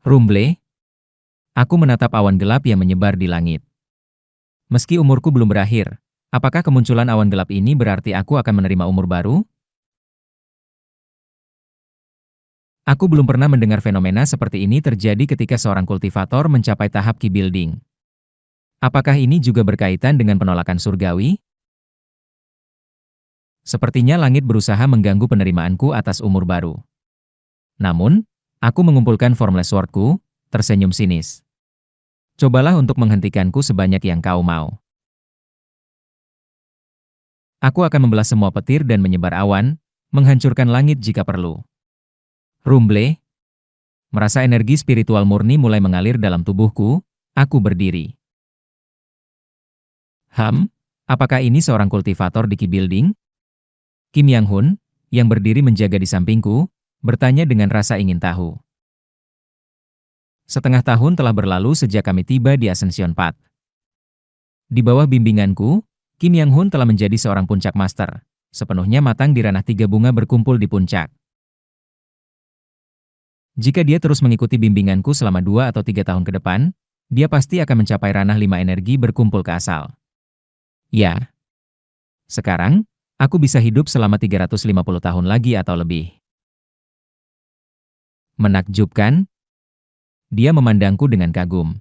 Rumble, aku menatap awan gelap yang menyebar di langit. Meski umurku belum berakhir, apakah kemunculan awan gelap ini berarti aku akan menerima umur baru? Aku belum pernah mendengar fenomena seperti ini terjadi ketika seorang kultivator mencapai tahap key building. Apakah ini juga berkaitan dengan penolakan surgawi? Sepertinya langit berusaha mengganggu penerimaanku atas umur baru. Namun, aku mengumpulkan formless swordku, tersenyum sinis. Cobalah untuk menghentikanku sebanyak yang kau mau. Aku akan membelah semua petir dan menyebar awan, menghancurkan langit jika perlu. Rumble, merasa energi spiritual murni mulai mengalir dalam tubuhku, aku berdiri. Apakah ini seorang kultivator di Key Building? Kim Yang Hun, yang berdiri menjaga di sampingku, bertanya dengan rasa ingin tahu. Setengah tahun telah berlalu sejak kami tiba di Ascension Path. Di bawah bimbinganku, Kim Yang Hun telah menjadi seorang puncak master, sepenuhnya matang di ranah tiga bunga berkumpul di puncak. Jika dia terus mengikuti bimbinganku selama 2 atau 3 tahun ke depan, dia pasti akan mencapai ranah 5 energi berkumpul ke asal. Ya, sekarang, aku bisa hidup selama 350 tahun lagi atau lebih. Menakjubkan, dia memandangku dengan kagum.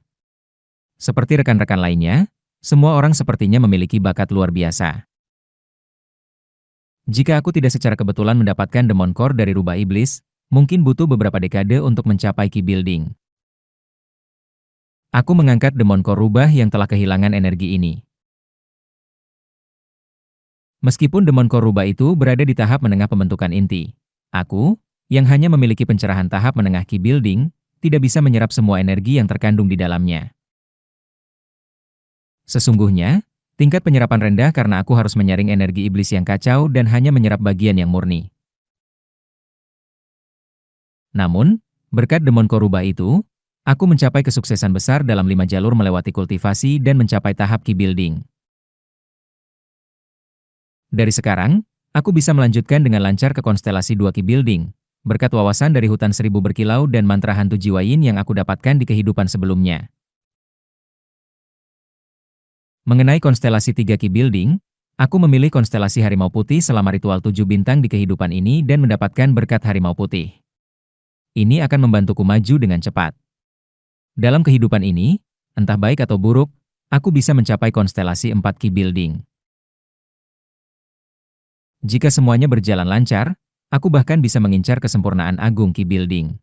Seperti rekan-rekan lainnya, semua orang sepertinya memiliki bakat luar biasa. Jika aku tidak secara kebetulan mendapatkan Demon Core dari Rubah Iblis, mungkin butuh beberapa dekade untuk mencapai Key Building. Aku mengangkat Demon Core Rubah yang telah kehilangan energi ini. Meskipun Demon Core Rubah itu berada di tahap menengah pembentukan inti, aku, yang hanya memiliki pencerahan tahap menengah Key Building, tidak bisa menyerap semua energi yang terkandung di dalamnya. Sesungguhnya, tingkat penyerapan rendah karena aku harus menyaring energi iblis yang kacau dan hanya menyerap bagian yang murni. Namun, berkat Demon Core Rubah itu, aku mencapai kesuksesan besar dalam 5 jalur melewati kultivasi dan mencapai tahap Key Building. Dari sekarang, aku bisa melanjutkan dengan lancar ke konstelasi 2 Key Building, berkat wawasan dari hutan 1000 berkilau dan mantra hantu jiwa yin yang aku dapatkan di kehidupan sebelumnya. Mengenai konstelasi 3 Key Building, aku memilih konstelasi Harimau Putih selama ritual 7 bintang di kehidupan ini dan mendapatkan berkat Harimau Putih. Ini akan membantuku maju dengan cepat. Dalam kehidupan ini, entah baik atau buruk, aku bisa mencapai konstelasi 4 Key Building. Jika semuanya berjalan lancar, aku bahkan bisa mengincar kesempurnaan agung Key Building.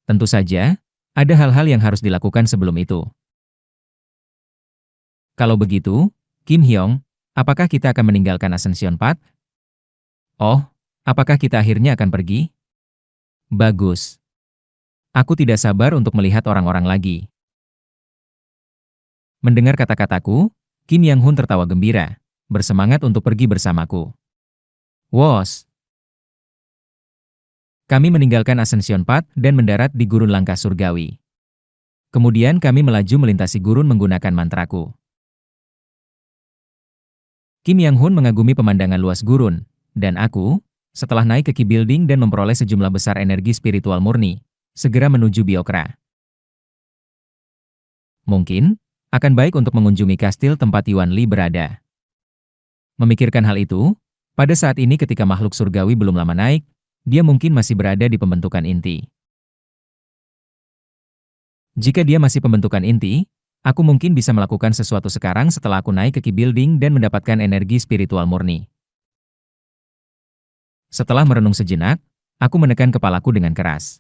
Tentu saja, ada hal-hal yang harus dilakukan sebelum itu. Kalau begitu, Kim Hyong, apakah kita akan meninggalkan Ascension Path? Oh, apakah kita akhirnya akan pergi? Bagus. Aku tidak sabar untuk melihat orang-orang lagi. Mendengar kata-kataku, Kim Yang Hun tertawa gembira, bersemangat untuk pergi bersamaku. Wos! Kami meninggalkan Ascension Path dan mendarat di gurun langkah surgawi. Kemudian kami melaju melintasi gurun menggunakan mantraku. Kim Yang Hun mengagumi pemandangan luas gurun, dan aku, setelah naik ke Key Building dan memperoleh sejumlah besar energi spiritual murni, segera menuju Biokra. Mungkin, akan baik untuk mengunjungi kastil tempat Yuan Li berada. Memikirkan hal itu, pada saat ini ketika makhluk surgawi belum lama naik, dia mungkin masih berada di pembentukan inti. Jika dia masih pembentukan inti, aku mungkin bisa melakukan sesuatu sekarang setelah aku naik ke Key Building dan mendapatkan energi spiritual murni. Setelah merenung sejenak, aku menekan kepalaku dengan keras.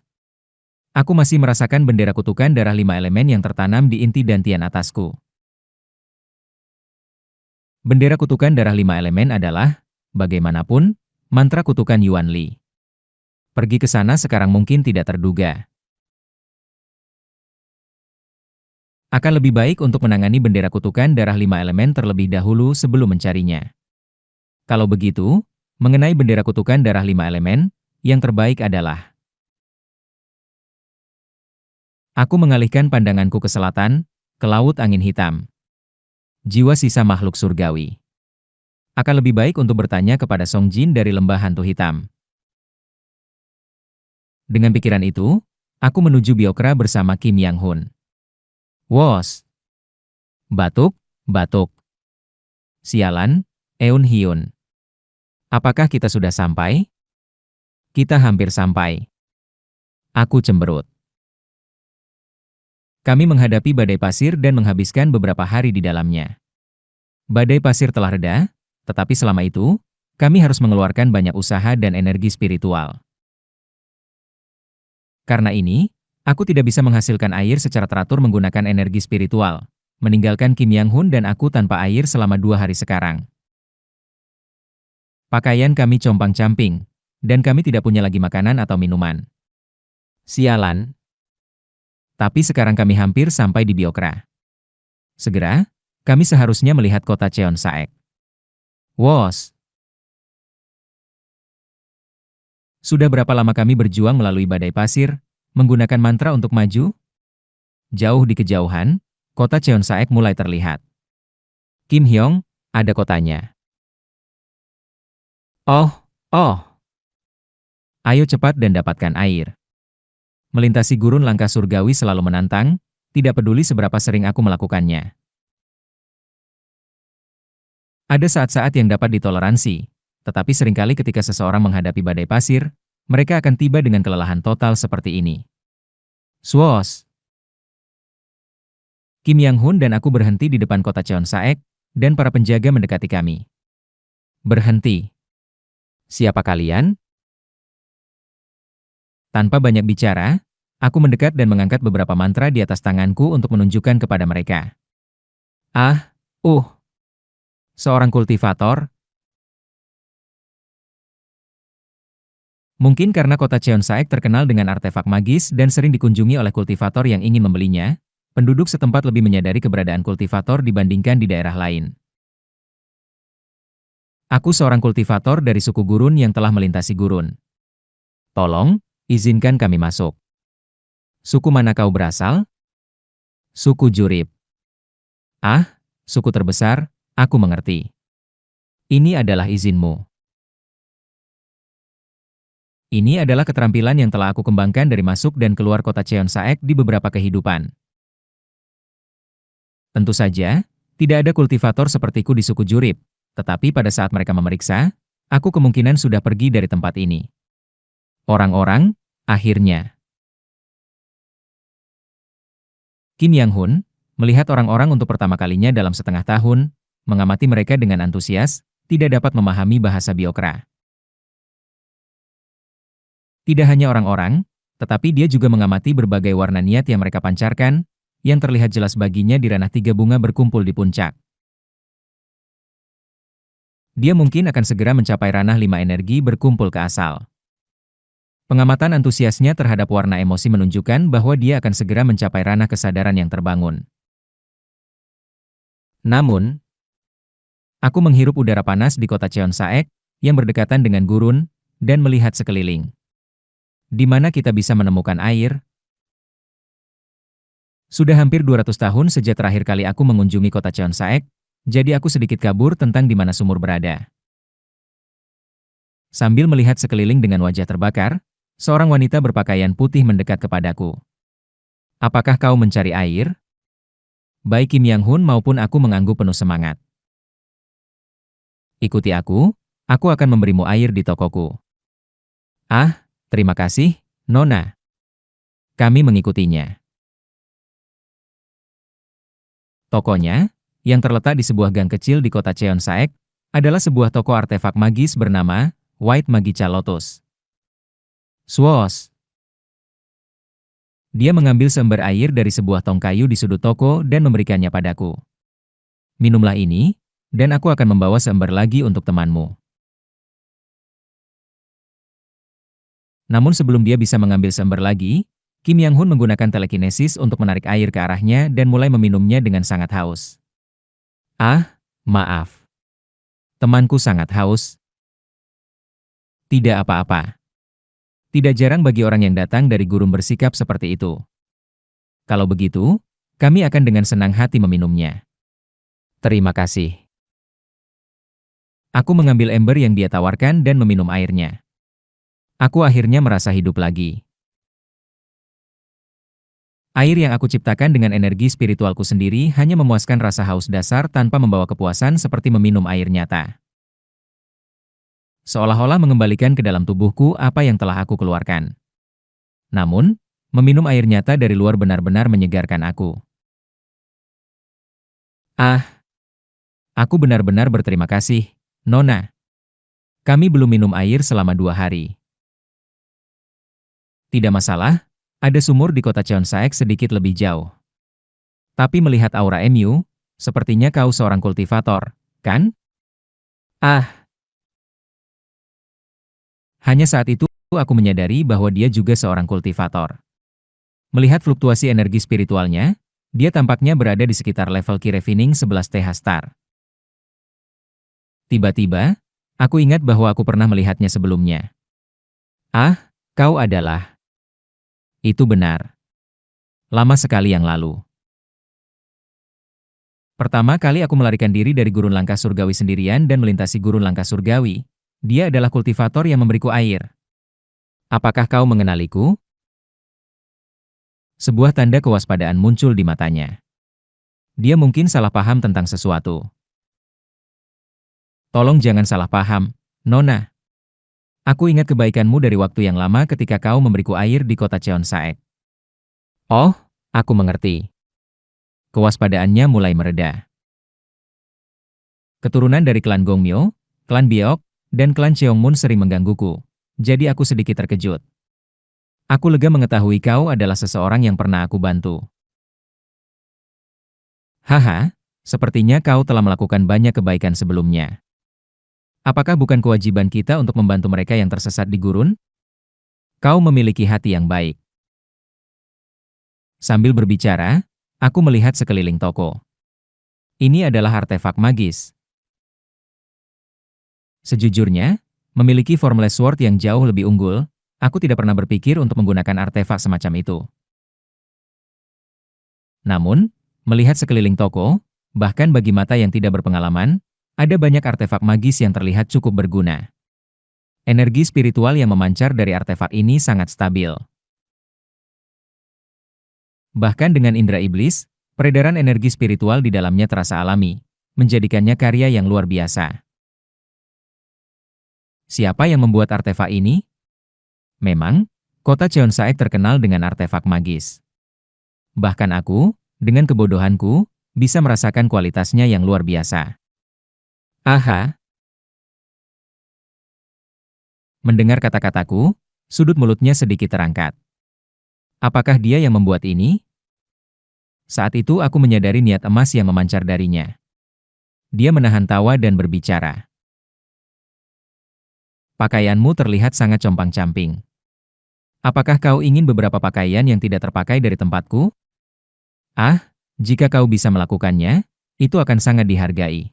Aku masih merasakan bendera kutukan darah 5 elemen yang tertanam di inti dantian atasku. Bendera kutukan darah 5 elemen adalah, bagaimanapun, mantra kutukan Yuan Li. Pergi ke sana sekarang mungkin tidak terduga. Akan lebih baik untuk menangani bendera kutukan darah 5 elemen terlebih dahulu sebelum mencarinya. Kalau begitu, mengenai bendera kutukan darah 5 elemen, yang terbaik adalah aku mengalihkan pandanganku ke selatan, ke laut angin hitam. Jiwa sisa makhluk surgawi. Akan lebih baik untuk bertanya kepada Song Jin dari lembah hantu hitam. Dengan pikiran itu, Aku menuju Biokra bersama Kim Yang Hun. Wos! Batuk, batuk. Sialan, Eun Hyun. Apakah kita sudah sampai? Kita hampir sampai. Aku cemberut. Kami menghadapi badai pasir dan menghabiskan beberapa hari di dalamnya. Badai pasir telah reda, tetapi selama itu, kami harus mengeluarkan banyak usaha dan energi spiritual. Karena ini, aku tidak bisa menghasilkan air secara teratur menggunakan energi spiritual, meninggalkan Kim Yang Hun dan aku tanpa air selama 2 hari sekarang. Pakaian kami compang-camping, dan kami tidak punya lagi makanan atau minuman. Sialan. Tapi sekarang kami hampir sampai di Biokra. Segera, kami seharusnya melihat kota Cheonsaek. Wos! Sudah berapa lama kami berjuang melalui badai pasir, menggunakan mantra untuk maju? Jauh di kejauhan, kota Cheonsaek mulai terlihat. Kim Hyong, ada kotanya. Oh, oh! Ayo cepat dan dapatkan air. Melintasi gurun langkah surgawi selalu menantang, tidak peduli seberapa sering aku melakukannya. Ada saat-saat yang dapat ditoleransi, tetapi seringkali ketika seseorang menghadapi badai pasir, mereka akan tiba dengan kelelahan total seperti ini. Swos! Kim Yang Hun dan aku berhenti di depan kota Cheonsaek, dan para penjaga mendekati kami. Berhenti. Siapa kalian? Tanpa banyak bicara, aku mendekat dan mengangkat beberapa mantra di atas tanganku untuk menunjukkan kepada mereka. Ah, seorang kultivator. Mungkin karena kota Cheonsaek terkenal dengan artefak magis dan sering dikunjungi oleh kultivator yang ingin membelinya, penduduk setempat lebih menyadari keberadaan kultivator dibandingkan di daerah lain. Aku seorang kultivator dari suku gurun yang telah melintasi gurun. Tolong, izinkan kami masuk. Suku mana kau berasal? Suku Jurip. Ah, suku terbesar, aku mengerti. Ini adalah izinmu. Ini adalah keterampilan yang telah aku kembangkan dari masuk dan keluar kota Cheonsaek di beberapa kehidupan. Tentu saja, tidak ada kultivator sepertiku di suku Jurip, tetapi pada saat mereka memeriksa, aku kemungkinan sudah pergi dari tempat ini. Orang-orang, akhirnya. Kim Yang Hun, melihat orang-orang untuk pertama kalinya dalam setengah tahun, mengamati mereka dengan antusias, tidak dapat memahami bahasa Biokra. Tidak hanya orang-orang, tetapi dia juga mengamati berbagai warna niat yang mereka pancarkan, yang terlihat jelas baginya di ranah 3 bunga berkumpul di puncak. Dia mungkin akan segera mencapai ranah 5 energi berkumpul ke asal. Pengamatan antusiasnya terhadap warna emosi menunjukkan bahwa dia akan segera mencapai ranah kesadaran yang terbangun. Namun, aku menghirup udara panas di kota Cheonsaek, yang berdekatan dengan gurun, dan melihat sekeliling. Di mana kita bisa menemukan air? Sudah hampir 200 tahun sejak terakhir kali aku mengunjungi kota Cheonsaek, jadi aku sedikit kabur tentang di mana sumur berada. Sambil melihat sekeliling dengan wajah terbakar, seorang wanita berpakaian putih mendekat kepadaku. Apakah kau mencari air? Baik Kim Yang Hun maupun aku mengangguk penuh semangat. Ikuti aku akan memberimu air di tokoku. Ah, terima kasih, Nona. Kami mengikutinya. Tokonya, yang terletak di sebuah gang kecil di kota Cheonsaek, adalah sebuah toko artefak magis bernama White Magica Lotus. Swos! Dia mengambil seember air dari sebuah tong kayu di sudut toko dan memberikannya padaku. Minumlah ini, dan aku akan membawa seember lagi untuk temanmu. Namun sebelum dia bisa mengambil seember lagi, Kim Yang Hun menggunakan telekinesis untuk menarik air ke arahnya dan mulai meminumnya dengan sangat haus. Ah, maaf. Temanku sangat haus. Tidak apa-apa. Tidak jarang bagi orang yang datang dari gurun bersikap seperti itu. Kalau begitu, kami akan dengan senang hati meminumnya. Terima kasih. Aku mengambil ember yang dia tawarkan dan meminum airnya. Aku akhirnya merasa hidup lagi. Air yang aku ciptakan dengan energi spiritualku sendiri hanya memuaskan rasa haus dasar tanpa membawa kepuasan seperti meminum air nyata. Seolah-olah mengembalikan ke dalam tubuhku apa yang telah aku keluarkan. Namun, meminum air nyata dari luar benar-benar menyegarkan aku. Ah, aku benar-benar berterima kasih, Nona. Kami belum minum air selama 2 hari. Tidak masalah, ada sumur di kota Cheonsaek sedikit lebih jauh. Tapi melihat aura MU, sepertinya kau seorang kultivator, kan? Ah, hanya saat itu aku menyadari bahwa dia juga seorang kultivator. Melihat fluktuasi energi spiritualnya, dia tampaknya berada di sekitar level Ki Refining 11 TH Star. Tiba-tiba, aku ingat bahwa aku pernah melihatnya sebelumnya. Ah, kau adalah. Itu benar. Lama sekali yang lalu. Pertama kali aku melarikan diri dari gurun langkah surgawi sendirian dan melintasi gurun langkah surgawi. Dia adalah kultivator yang memberiku air. Apakah kau mengenaliku? Sebuah tanda kewaspadaan muncul di matanya. Dia mungkin salah paham tentang sesuatu. Tolong jangan salah paham, Nona. Aku ingat kebaikanmu dari waktu yang lama ketika kau memberiku air di kota Cheonsaek. Oh, aku mengerti. Kewaspadaannya mulai mereda. Keturunan dari klan Gongmyo, klan Biok, dan klan Cheongmun sering menggangguku. Jadi aku sedikit terkejut. Aku lega mengetahui kau adalah seseorang yang pernah aku bantu. Haha, sepertinya kau telah melakukan banyak kebaikan sebelumnya. Apakah bukan kewajiban kita untuk membantu mereka yang tersesat di gurun? Kau memiliki hati yang baik. Sambil berbicara, aku melihat sekeliling toko. Ini adalah artefak magis. Sejujurnya, memiliki Formless Sword yang jauh lebih unggul, aku tidak pernah berpikir untuk menggunakan artefak semacam itu. Namun, melihat sekeliling toko, bahkan bagi mata yang tidak berpengalaman, ada banyak artefak magis yang terlihat cukup berguna. Energi spiritual yang memancar dari artefak ini sangat stabil. Bahkan dengan indera iblis, peredaran energi spiritual di dalamnya terasa alami, menjadikannya karya yang luar biasa. Siapa yang membuat artefak ini? Memang, kota Cheonsaek terkenal dengan artefak magis. Bahkan aku, dengan kebodohanku, bisa merasakan kualitasnya yang luar biasa. Aha, mendengar kata-kataku, sudut mulutnya sedikit terangkat. Apakah dia yang membuat ini? Saat itu aku menyadari niat emas yang memancar darinya. Dia menahan tawa dan berbicara. Pakaianmu terlihat sangat compang-camping. Apakah kau ingin beberapa pakaian yang tidak terpakai dari tempatku? Ah, jika kau bisa melakukannya, itu akan sangat dihargai.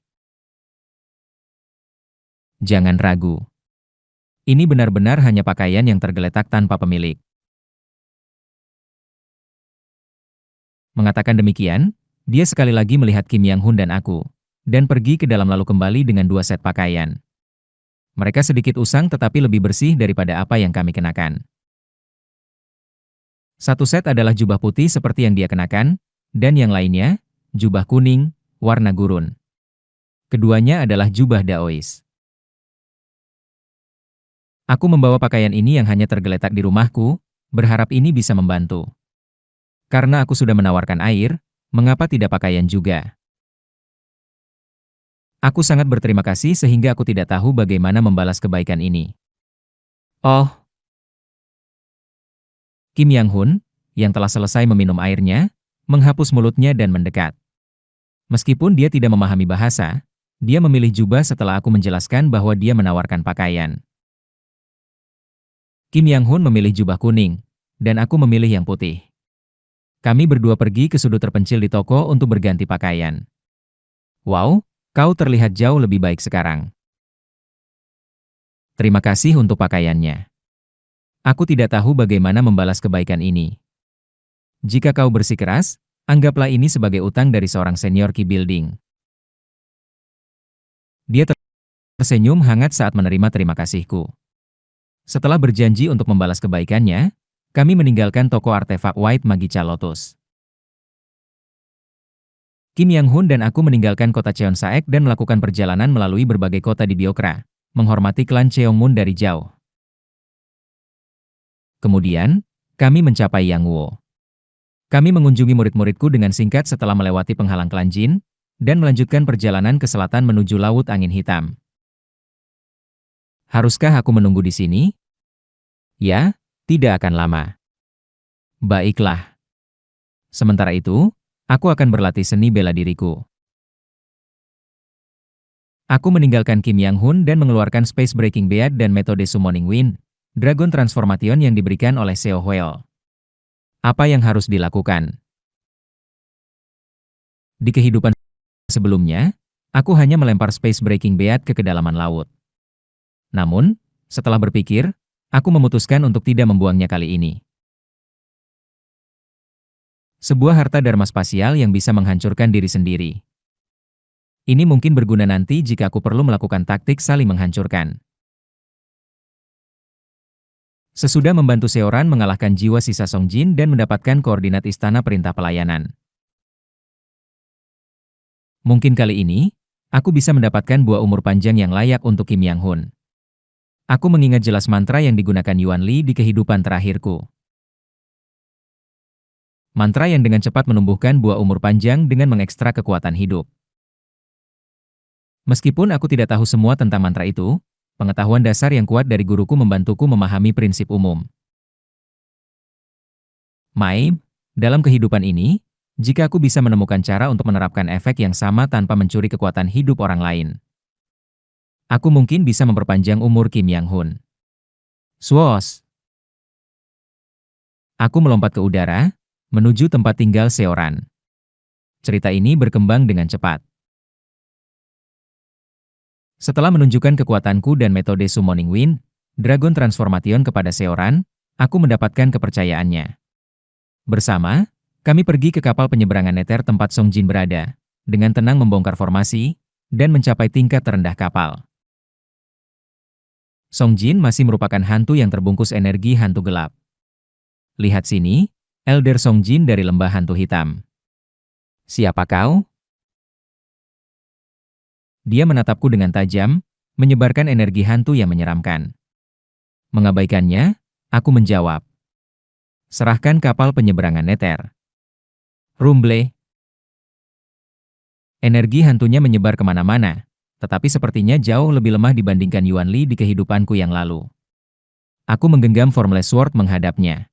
Jangan ragu. Ini benar-benar hanya pakaian yang tergeletak tanpa pemilik. Mengatakan demikian, dia sekali lagi melihat Kim Yang Hun dan aku, dan pergi ke dalam lalu kembali dengan 2 set pakaian. Mereka sedikit usang tetapi lebih bersih daripada apa yang kami kenakan. Satu set adalah jubah putih seperti yang dia kenakan, dan yang lainnya, jubah kuning, warna gurun. Keduanya adalah jubah Daois. Aku membawa pakaian ini yang hanya tergeletak di rumahku, berharap ini bisa membantu. Karena aku sudah menawarkan air, mengapa tidak pakaian juga? Aku sangat berterima kasih sehingga aku tidak tahu bagaimana membalas kebaikan ini. Oh, Kim Yang Hun, yang telah selesai meminum airnya, menghapus mulutnya dan mendekat. Meskipun dia tidak memahami bahasa, dia memilih jubah setelah aku menjelaskan bahwa dia menawarkan pakaian. Kim Yang Hun memilih jubah kuning, dan aku memilih yang putih. Kami berdua pergi ke sudut terpencil di toko untuk berganti pakaian. Wow, kau terlihat jauh lebih baik sekarang. Terima kasih untuk pakaiannya. Aku tidak tahu bagaimana membalas kebaikan ini. Jika kau bersikeras, anggaplah ini sebagai utang dari seorang senior Ki Building. Dia tersenyum hangat saat menerima terima kasihku. Setelah berjanji untuk membalas kebaikannya, kami meninggalkan toko artefak White Magica Lotus. Kim Yang-hun dan aku meninggalkan kota Cheonsaek dan melakukan perjalanan melalui berbagai kota di Biokra, menghormati klan Cheongmun dari jauh. Kemudian, kami mencapai Yangwoo. Kami mengunjungi murid-muridku dengan singkat setelah melewati penghalang klan Jin, dan melanjutkan perjalanan ke selatan menuju Laut Angin Hitam. Haruskah aku menunggu di sini? Ya, tidak akan lama. Baiklah. Sementara itu, aku akan berlatih seni bela diriku. Aku meninggalkan Kim Yang-hun dan mengeluarkan Space Breaking Bead dan metode Summoning Wind, Dragon Transformation yang diberikan oleh Seo Hweo. Apa yang harus dilakukan? Di kehidupan sebelumnya, aku hanya melempar Space Breaking Bead ke kedalaman laut. Namun, setelah berpikir, aku memutuskan untuk tidak membuangnya kali ini. Sebuah harta dharma spasial yang bisa menghancurkan diri sendiri. Ini mungkin berguna nanti jika aku perlu melakukan taktik saling menghancurkan. Sesudah membantu Seoran mengalahkan jiwa sisa Song Jin dan mendapatkan koordinat istana perintah pelayanan. Mungkin kali ini, aku bisa mendapatkan buah umur panjang yang layak untuk Kim Yang-hun. Aku mengingat jelas mantra yang digunakan Yuan Li di kehidupan terakhirku. Mantra yang dengan cepat menumbuhkan buah umur panjang dengan mengekstrak kekuatan hidup. Meskipun aku tidak tahu semua tentang mantra itu, pengetahuan dasar yang kuat dari guruku membantuku memahami prinsip umum. Dalam kehidupan ini, jika aku bisa menemukan cara untuk menerapkan efek yang sama tanpa mencuri kekuatan hidup orang lain, aku mungkin bisa memperpanjang umur Kim Yang-hun. Swoosh! Aku melompat ke udara, menuju tempat tinggal Seoran. Cerita ini berkembang dengan cepat. Setelah menunjukkan kekuatanku dan metode Summoning Wind, Dragon Transformation kepada Seoran, aku mendapatkan kepercayaannya. Bersama, kami pergi ke kapal penyeberangan Nether tempat Song Jin berada, dengan tenang membongkar formasi, dan mencapai tingkat terendah kapal. Song Jin masih merupakan hantu yang terbungkus energi hantu gelap. Lihat sini, Elder Song Jin dari lembah hantu hitam. Siapa kau? Dia menatapku dengan tajam, menyebarkan energi hantu yang menyeramkan. Mengabaikannya, aku menjawab. Serahkan kapal penyeberangan Nether. Rumble. Energi hantunya menyebar kemana-mana, tetapi sepertinya jauh lebih lemah dibandingkan Yuan Li di kehidupanku yang lalu. Aku menggenggam Formless Sword menghadapnya.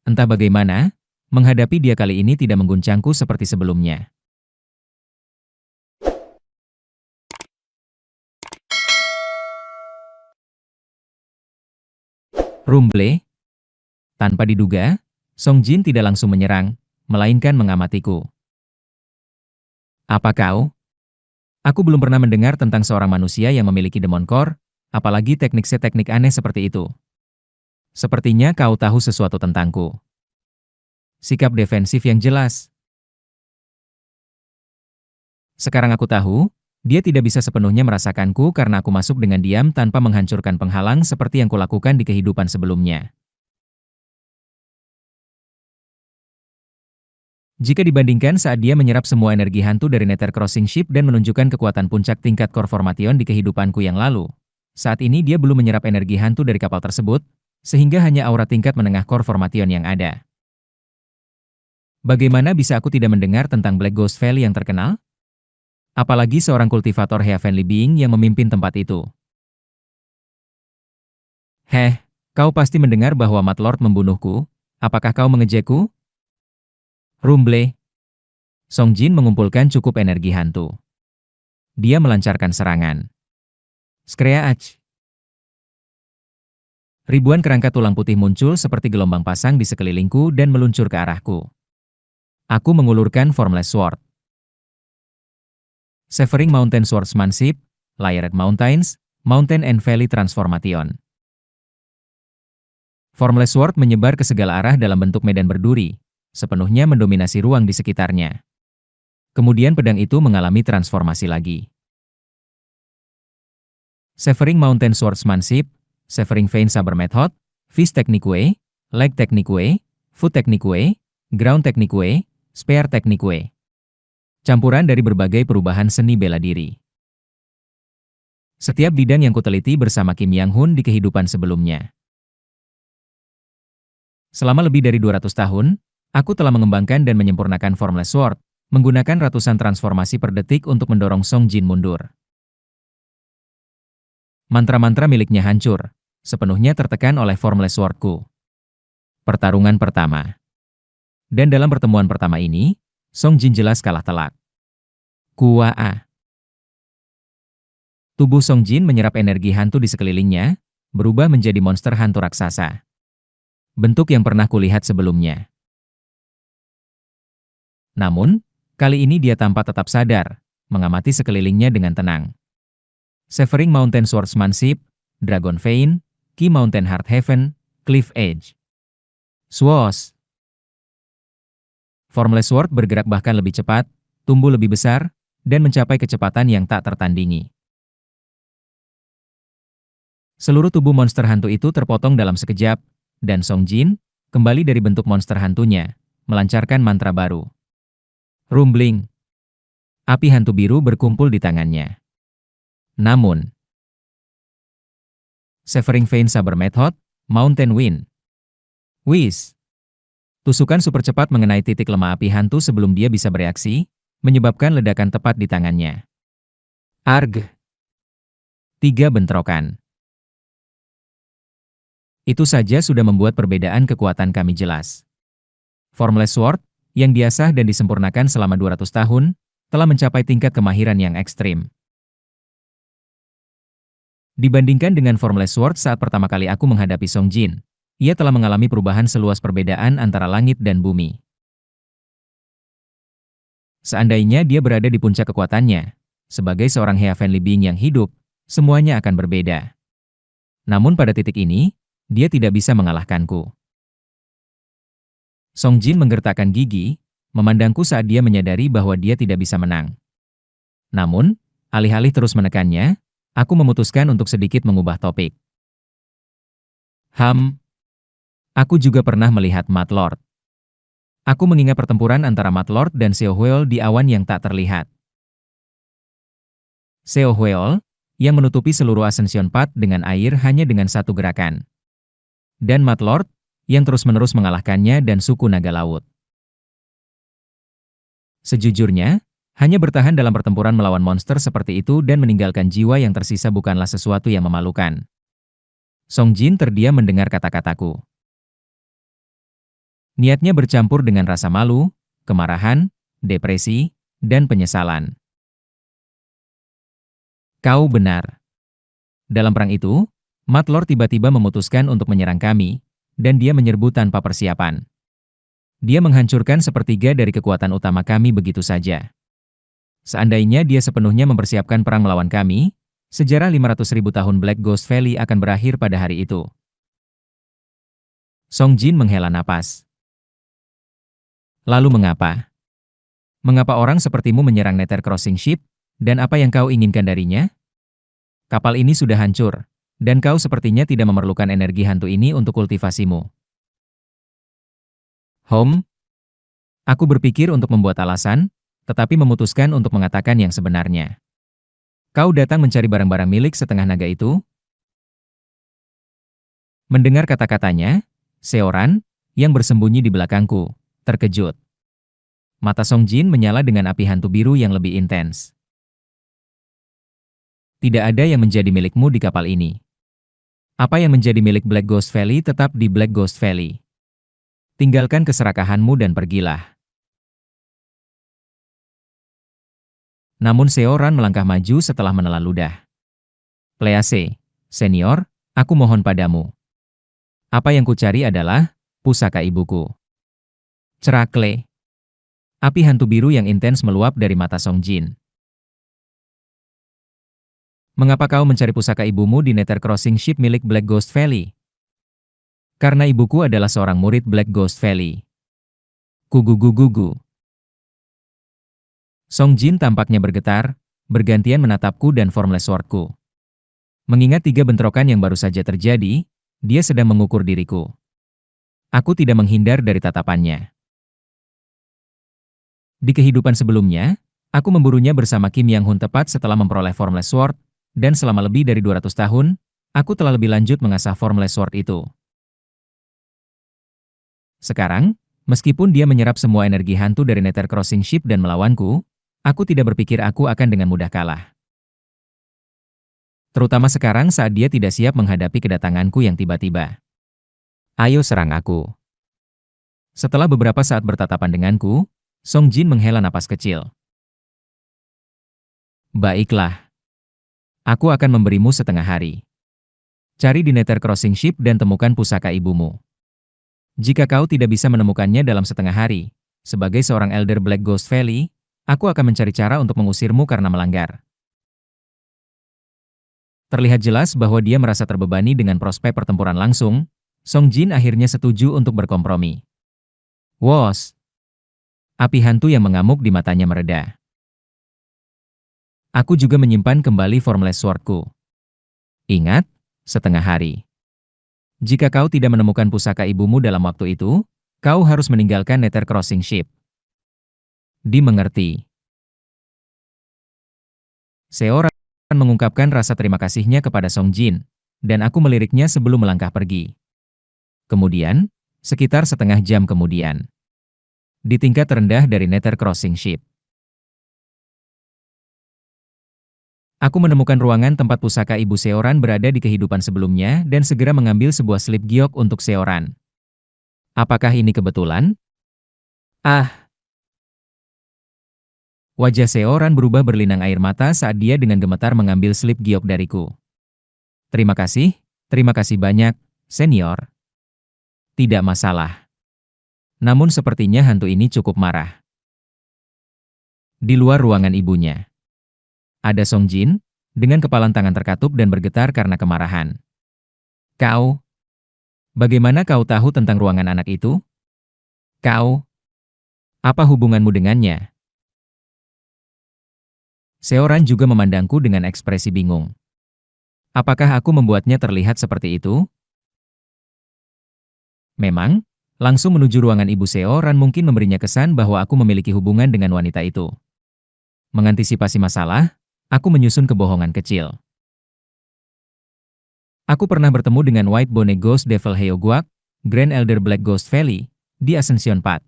Entah bagaimana, menghadapi dia kali ini tidak mengguncangku seperti sebelumnya. Rumble. Tanpa diduga, Song Jin tidak langsung menyerang, melainkan mengamatiku. Apa kau? Aku belum pernah mendengar tentang seorang manusia yang memiliki Demon Core, apalagi teknik aneh seperti itu. Sepertinya kau tahu sesuatu tentangku. Sikap defensif yang jelas. Sekarang aku tahu, dia tidak bisa sepenuhnya merasakanku karena aku masuk dengan diam tanpa menghancurkan penghalang seperti yang kulakukan di kehidupan sebelumnya. Jika dibandingkan saat dia menyerap semua energi hantu dari Nether Crossing Ship dan menunjukkan kekuatan puncak tingkat Core Formation di kehidupanku yang lalu, saat ini dia belum menyerap energi hantu dari kapal tersebut, sehingga hanya aura tingkat menengah Core Formation yang ada. Bagaimana bisa aku tidak mendengar tentang Black Ghost Valley yang terkenal? Apalagi seorang kultivator Heavenly Being yang memimpin tempat itu. Kau pasti mendengar bahwa Mad Lord membunuhku, apakah kau mengejekku? Rumble. Song Jin mengumpulkan cukup energi hantu. Dia melancarkan serangan. Skreaach. Ribuan kerangka tulang putih muncul seperti gelombang pasang di sekelilingku dan meluncur ke arahku. Aku mengulurkan Formless Sword. Severing Mountain Swordsmanship, Layered Mountains, Mountain and Valley Transformation. Formless Sword menyebar ke segala arah dalam bentuk medan berduri, sepenuhnya mendominasi ruang di sekitarnya. Kemudian pedang itu mengalami transformasi lagi. Severing Mountain Swordsmanship, Severing Vein Saber Method, Fish Technique, Leg Technique, Foot Technique, Ground Technique, Spear Technique. Campuran dari berbagai perubahan seni bela diri. Setiap bidang yang kuteliti bersama Kim Yang-hun di kehidupan sebelumnya. Selama lebih dari 200 tahun, aku telah mengembangkan dan menyempurnakan Formless Sword, menggunakan ratusan transformasi per detik untuk mendorong Song Jin mundur. Mantra-mantra miliknya hancur, sepenuhnya tertekan oleh Formless Sword-ku. Pertarungan pertama. Dan dalam pertemuan pertama ini, Song Jin jelas kalah telak. Kuaa. Tubuh Song Jin menyerap energi hantu di sekelilingnya, berubah menjadi monster hantu raksasa. Bentuk yang pernah kulihat sebelumnya. Namun, kali ini dia tampak tetap sadar, mengamati sekelilingnya dengan tenang. Severing Mountain Swordsmanship, Dragon Vein, Key Mountain Heart Heaven, Cliff Edge. Swoosh! Formless Sword bergerak bahkan lebih cepat, tumbuh lebih besar, dan mencapai kecepatan yang tak tertandingi. Seluruh tubuh monster hantu itu terpotong dalam sekejap, dan Song Jin, kembali dari bentuk monster hantunya, melancarkan mantra baru. Rumbling. Api hantu biru berkumpul di tangannya. Namun, Severing Vein Saber Method, Mountain Wind. Whiz. Tusukan super cepat mengenai titik lemah api hantu sebelum dia bisa bereaksi, menyebabkan ledakan tepat di tangannya. Arg. 3 bentrokan. Itu saja sudah membuat perbedaan kekuatan kami jelas. Formless Sword, yang diasah dan disempurnakan selama 200 tahun, telah mencapai tingkat kemahiran yang ekstrim. Dibandingkan dengan Formless Sword saat pertama kali aku menghadapi Song Jin, ia telah mengalami perubahan seluas perbedaan antara langit dan bumi. Seandainya dia berada di puncak kekuatannya, sebagai seorang Heavenly Being yang hidup, semuanya akan berbeda. Namun pada titik ini, dia tidak bisa mengalahkanku. Song Jin menggertakkan gigi, memandangku saat dia menyadari bahwa dia tidak bisa menang. Namun, alih-alih terus menekannya, aku memutuskan untuk sedikit mengubah topik. Aku juga pernah melihat Mad Lord. Aku mengingat pertempuran antara Mad Lord dan Seo Hweol di awan yang tak terlihat. Seo Hweol, yang menutupi seluruh Ascension Path dengan air hanya dengan satu gerakan. Dan Mad Lord, yang terus-menerus mengalahkannya dan suku naga laut. Sejujurnya, hanya bertahan dalam pertempuran melawan monster seperti itu dan meninggalkan jiwa yang tersisa bukanlah sesuatu yang memalukan. Song Jin terdiam mendengar kata-kataku. Niatnya bercampur dengan rasa malu, kemarahan, depresi, dan penyesalan. Kau benar. Dalam perang itu, Mad Lord tiba-tiba memutuskan untuk menyerang kami, dan dia menyerbu tanpa persiapan. Dia menghancurkan sepertiga dari kekuatan utama kami begitu saja. Seandainya dia sepenuhnya mempersiapkan perang melawan kami, sejarah 500.000 tahun Black Ghost Valley akan berakhir pada hari itu. Song Jin menghela napas. Lalu mengapa? Mengapa orang sepertimu menyerang Nether Crossing Ship, dan apa yang kau inginkan darinya? Kapal ini sudah hancur, dan kau sepertinya tidak memerlukan energi hantu ini untuk kultivasimu. Aku berpikir untuk membuat alasan, tetapi memutuskan untuk mengatakan yang sebenarnya. Kau datang mencari barang-barang milik setengah naga itu? Mendengar kata-katanya, Seoran, yang bersembunyi di belakangku, terkejut. Mata Song Jin menyala dengan api hantu biru yang lebih intens. Tidak ada yang menjadi milikmu di kapal ini. Apa yang menjadi milik Black Ghost Valley tetap di Black Ghost Valley. Tinggalkan keserakahanmu dan pergilah. Namun Seoran melangkah maju setelah menelan ludah. Please, senior, aku mohon padamu. Apa yang kucari adalah pusaka ibuku. Cerakle. Api hantu biru yang intens meluap dari mata Song Jin. Mengapa kau mencari pusaka ibumu di Nether Crossing Ship milik Black Ghost Valley? Karena ibuku adalah seorang murid Black Ghost Valley. Gugu. Song Jin tampaknya bergetar, bergantian menatapku dan Formless Sword-ku. Mengingat 3 bentrokan yang baru saja terjadi, Dia sedang mengukur diriku. Aku tidak menghindar dari tatapannya. Di kehidupan sebelumnya, aku memburunya bersama Kim Yang Hun tepat setelah memperoleh Formless Sword, dan selama lebih dari 200 tahun, aku telah lebih lanjut mengasah Formless Sword itu. Sekarang, meskipun dia menyerap semua energi hantu dari Nether Crossing Ship dan melawanku, aku tidak berpikir aku akan dengan mudah kalah. Terutama sekarang saat dia tidak siap menghadapi kedatanganku yang tiba-tiba. Ayo serang aku. Setelah beberapa saat bertatapan denganku, Song Jin menghela napas kecil. Baiklah. Aku akan memberimu setengah hari. Cari di Nether Crossing Ship dan temukan pusaka ibumu. Jika kau tidak bisa menemukannya dalam setengah hari, sebagai seorang Elder Black Ghost Valley, aku akan mencari cara untuk mengusirmu karena melanggar. Terlihat jelas bahwa dia merasa terbebani dengan prospek pertempuran langsung. Song Jin akhirnya setuju untuk berkompromi. Wos! Api hantu yang mengamuk di matanya mereda. Aku juga menyimpan kembali Formless Sword-ku. Ingat, setengah hari. Jika kau tidak menemukan pusaka ibumu dalam waktu itu, kau harus meninggalkan Nether Crossing Ship. Dimengerti. Seorang mengungkapkan rasa terima kasihnya kepada Song Jin, dan aku meliriknya sebelum melangkah pergi. Kemudian, sekitar setengah jam kemudian, di tingkat terendah dari Nether Crossing Ship, aku menemukan ruangan tempat pusaka Ibu Seoran berada di kehidupan sebelumnya dan segera mengambil sebuah slip giok untuk Seoran. Apakah ini kebetulan? Ah! Wajah Seoran berubah berlinang air mata saat dia dengan gemetar mengambil slip giok dariku. Terima kasih banyak, senior. Tidak masalah. Namun sepertinya hantu ini cukup marah. Di luar ruangan ibunya, ada Song Jin, dengan kepalan tangan terkatup dan bergetar karena kemarahan. Kau? Bagaimana kau tahu tentang ruangan anak itu? Kau? Apa hubunganmu dengannya? Seoran juga memandangku dengan ekspresi bingung. Apakah aku membuatnya terlihat seperti itu? Memang, langsung menuju ruangan Ibu Seoran mungkin memberinya kesan bahwa aku memiliki hubungan dengan wanita itu. Mengantisipasi masalah, aku menyusun kebohongan kecil. Aku pernah bertemu dengan White Bone Ghost Devil Heoguak, Grand Elder Black Ghost Valley, di Ascension Path.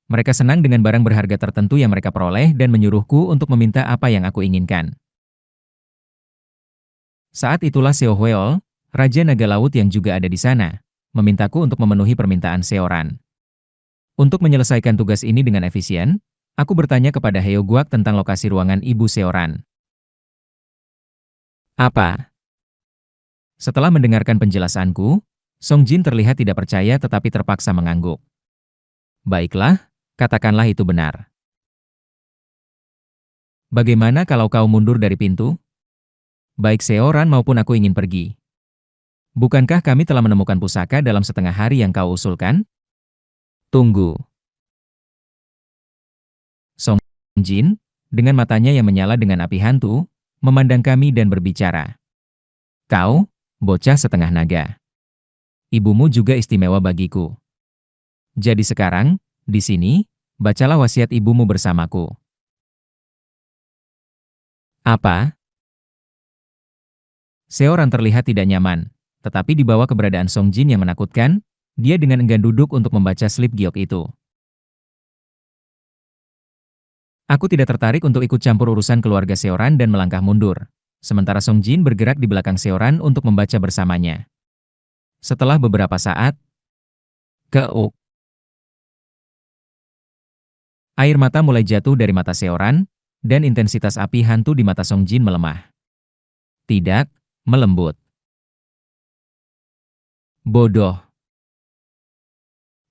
Mereka senang dengan barang berharga tertentu yang mereka peroleh dan menyuruhku untuk meminta apa yang aku inginkan. Saat itulah Seo Hweol, Raja Naga Laut yang juga ada di sana, memintaku untuk memenuhi permintaan Seoran. Untuk menyelesaikan tugas ini dengan efisien, aku bertanya kepada Heoguak tentang lokasi ruangan Ibu Seoran. Apa? Setelah mendengarkan penjelasanku, Song Jin terlihat tidak percaya tetapi terpaksa mengangguk. Baiklah, katakanlah itu benar. Bagaimana kalau kau mundur dari pintu? Baik Seoran maupun aku ingin pergi. Bukankah kami telah menemukan pusaka dalam setengah hari yang kau usulkan? Tunggu. Song Jin, dengan matanya yang menyala dengan api hantu, memandang kami dan berbicara. Kau, bocah setengah naga. Ibumu juga istimewa bagiku. Jadi sekarang, di sini, bacalah wasiat ibumu bersamaku. Apa? Seoran terlihat tidak nyaman, tetapi di bawah keberadaan Song Jin yang menakutkan, dia dengan enggan duduk untuk membaca slip giok itu. Aku tidak tertarik untuk ikut campur urusan keluarga Seoran dan melangkah mundur, sementara Song Jin bergerak di belakang Seoran untuk membaca bersamanya. Setelah beberapa saat, keuk. Air mata mulai jatuh dari mata Seoran, dan intensitas api hantu di mata Song Jin melemah. Tidak, melembut. Bodoh.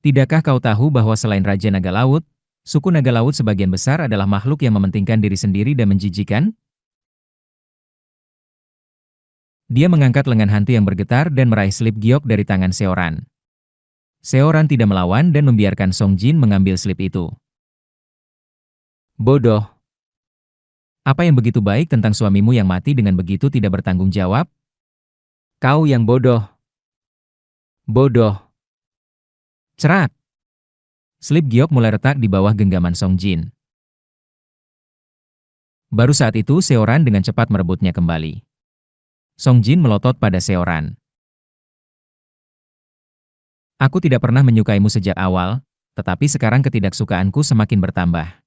Tidakkah kau tahu bahwa selain Raja Naga Laut, suku Naga Laut sebagian besar adalah makhluk yang mementingkan diri sendiri dan menjijikan? Dia mengangkat lengan hantu yang bergetar dan meraih slip giok dari tangan Seoran. Seoran tidak melawan dan membiarkan Song Jin mengambil slip itu. Bodoh. Apa yang begitu baik tentang suamimu yang mati dengan begitu tidak bertanggung jawab? Kau yang bodoh. Bodoh. Cerak. Slip giok mulai retak di bawah genggaman Song Jin. Baru saat itu Seoran dengan cepat merebutnya kembali. Song Jin melotot pada Seoran. Aku tidak pernah menyukaimu sejak awal, tetapi sekarang ketidaksukaanku semakin bertambah.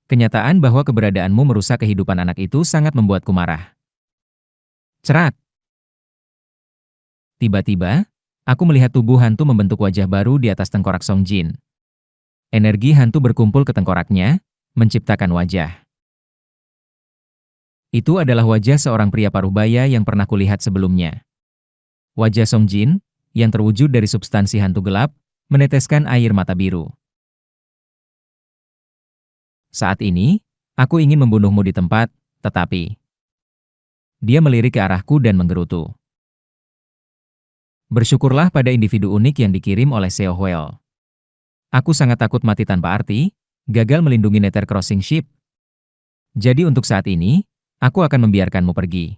Kenyataan bahwa keberadaanmu merusak kehidupan anak itu sangat membuatku marah. Cerak. Tiba-tiba, aku melihat tubuh hantu membentuk wajah baru di atas tengkorak Song Jin. Energi hantu berkumpul ke tengkoraknya, menciptakan wajah. Itu adalah wajah seorang pria paruh baya yang pernah kulihat sebelumnya. Wajah Song Jin, yang terwujud dari substansi hantu gelap, meneteskan air mata biru. Saat ini, aku ingin membunuhmu di tempat, tetapi... Dia melirik ke arahku dan menggerutu. Bersyukurlah pada individu unik yang dikirim oleh Seo Hwel. Aku sangat takut mati tanpa arti, gagal melindungi Nether Crossing Ship. Jadi untuk saat ini, aku akan membiarkanmu pergi.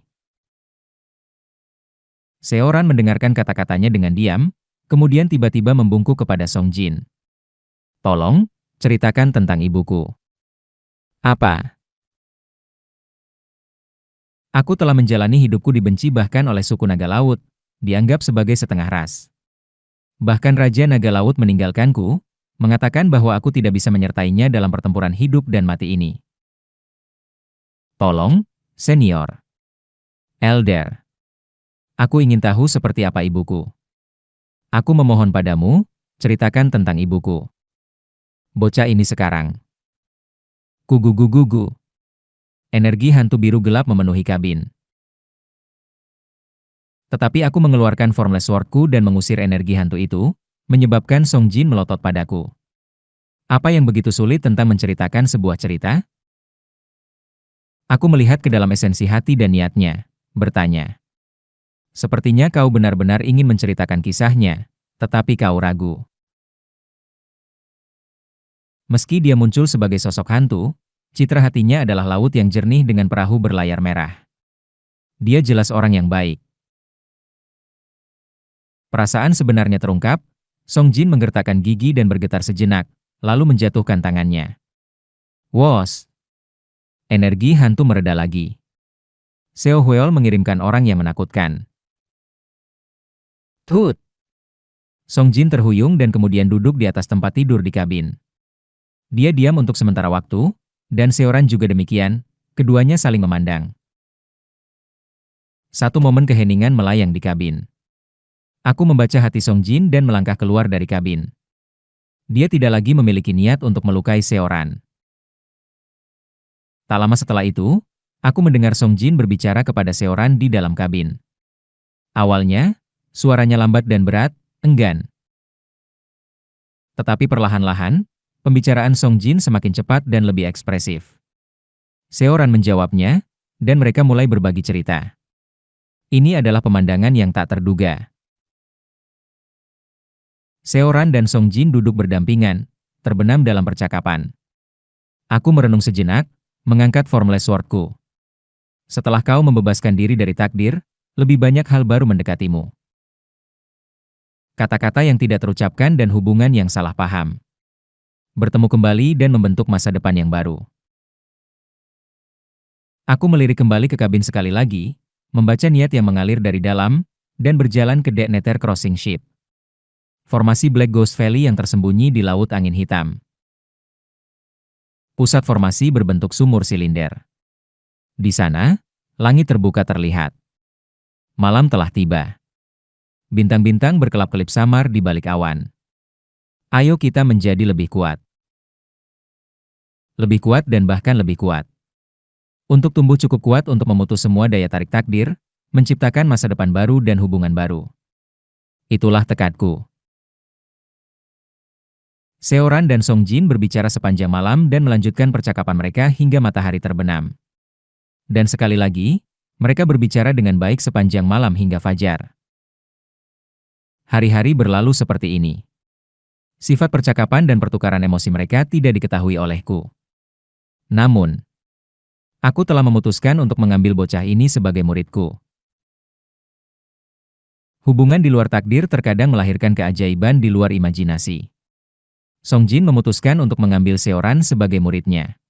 Seoran mendengarkan kata-katanya dengan diam, kemudian tiba-tiba membungkuk kepada Song Jin. Tolong, ceritakan tentang ibuku. Apa? Aku telah menjalani hidupku dibenci bahkan oleh suku naga laut, dianggap sebagai setengah ras. Bahkan Raja Naga Laut meninggalkanku, mengatakan bahwa aku tidak bisa menyertainya dalam pertempuran hidup dan mati ini. Tolong, senior. Elder. Aku ingin tahu seperti apa ibuku. Aku memohon padamu, ceritakan tentang ibuku. Bocah ini sekarang. Gugu-gugu-gugu. Energi hantu biru gelap memenuhi kabin. Tetapi aku mengeluarkan Formless Sword-ku dan mengusir energi hantu itu, menyebabkan Song Jin melotot padaku. Apa yang begitu sulit tentang menceritakan sebuah cerita? Aku melihat ke dalam esensi hati dan niatnya, bertanya. Sepertinya kau benar-benar ingin menceritakan kisahnya, tetapi kau ragu. Meski dia muncul sebagai sosok hantu, citra hatinya adalah laut yang jernih dengan perahu berlayar merah. Dia jelas orang yang baik. Perasaan sebenarnya terungkap, Song Jin menggertakkan gigi dan bergetar sejenak, lalu menjatuhkan tangannya. Wos! Energi hantu mereda lagi. Seo Hwel mengirimkan orang yang menakutkan. Tut! Song Jin terhuyung dan kemudian duduk di atas tempat tidur di kabin. Dia diam untuk sementara waktu, dan Seoran juga demikian, keduanya saling memandang. Satu momen keheningan melayang di kabin. Aku membaca hati Song Jin dan melangkah keluar dari kabin. Dia tidak lagi memiliki niat untuk melukai Seoran. Tak lama setelah itu, aku mendengar Song Jin berbicara kepada Seoran di dalam kabin. Awalnya, suaranya lambat dan berat, enggan. Tetapi perlahan-lahan, pembicaraan Song Jin semakin cepat dan lebih ekspresif. Seoran menjawabnya, dan mereka mulai berbagi cerita. Ini adalah pemandangan yang tak terduga. Seoran dan Song Jin duduk berdampingan, terbenam dalam percakapan. Aku merenung sejenak, mengangkat Formless Sword-ku. Setelah kau membebaskan diri dari takdir, lebih banyak hal baru mendekatimu. Kata-kata yang tidak terucapkan dan hubungan yang salah paham. Bertemu kembali dan membentuk masa depan yang baru. Aku melirik kembali ke kabin sekali lagi, membaca niat yang mengalir dari dalam, dan berjalan ke dek Nether Crossing Ship. Formasi Black Ghost Valley yang tersembunyi di Laut Angin Hitam. Pusat formasi berbentuk sumur silinder. Di sana, langit terbuka terlihat. Malam telah tiba. Bintang-bintang berkelap-kelip samar di balik awan. Ayo kita menjadi lebih kuat. Lebih kuat dan bahkan lebih kuat. Untuk tumbuh cukup kuat untuk memutus semua daya tarik takdir, menciptakan masa depan baru dan hubungan baru. Itulah tekadku. Seoran dan Song Jin berbicara sepanjang malam dan melanjutkan percakapan mereka hingga matahari terbenam. Dan sekali lagi, mereka berbicara dengan baik sepanjang malam hingga fajar. Hari-hari berlalu seperti ini. Sifat percakapan dan pertukaran emosi mereka tidak diketahui olehku. Namun, aku telah memutuskan untuk mengambil bocah ini sebagai muridku. Hubungan di luar takdir terkadang melahirkan keajaiban di luar imajinasi. Song Jin memutuskan untuk mengambil Seoran sebagai muridnya.